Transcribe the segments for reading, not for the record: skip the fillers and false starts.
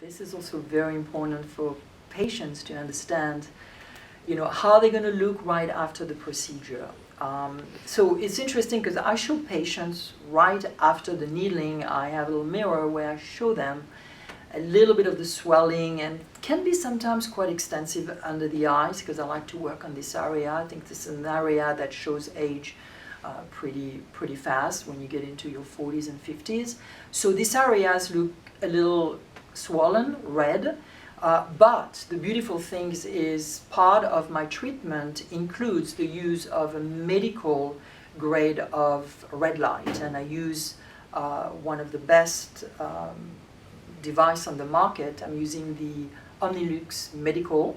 This is also very important for patients to understand, how they're going to look right after the procedure. So it's interesting because I show patients right after the needling. I have a little mirror where I show them a little bit of the swelling, and can be sometimes quite extensive under the eyes because I like to work on this area. I think this is an area that shows age pretty fast when you get into your 40s and 50s. So these areas look a little swollen, red, but the beautiful thing is part of my treatment includes the use of a medical grade of red light, and I use one of the best device on the market. I'm using the Omnilux Medical,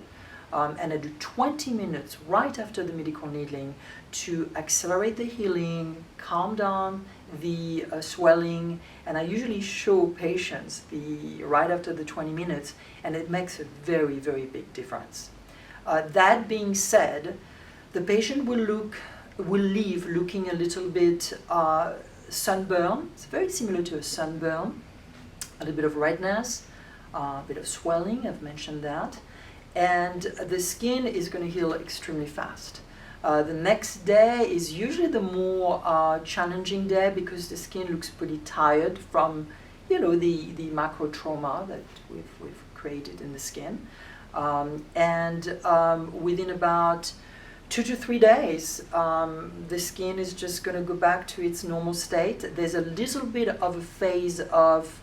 and I do 20 minutes right after the medical needling to accelerate the healing, calm down the swelling, and I usually show patients right after the 20 minutes, and it makes a very, very big difference. That being said, the patient will leave looking a little bit sunburned. It's very similar to a sunburn. A little bit of redness, a bit of swelling, I've mentioned that. And the skin is going to heal extremely fast. The next day is usually the more challenging day because the skin looks pretty tired from, the macro trauma that we've created in the skin. Within about 2 to 3 days, the skin is just going to go back to its normal state. There's a little bit of a phase of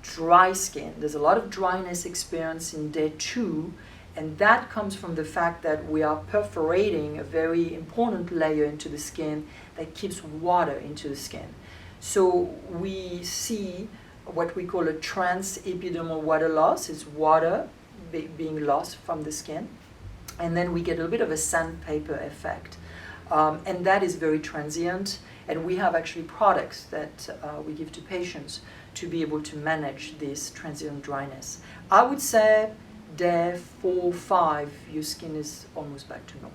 dry skin. There's a lot of dryness experience in day 2, and that comes from the fact that we are perforating a very important layer into the skin that keeps water into the skin. So we see what we call a transepidermal water loss. It's water being lost from the skin, and then we get a little bit of a sandpaper effect, and that is very transient. And we have actually products that we give to patients to be able to manage this transient dryness. I would say day 4 or 5, your skin is almost back to normal.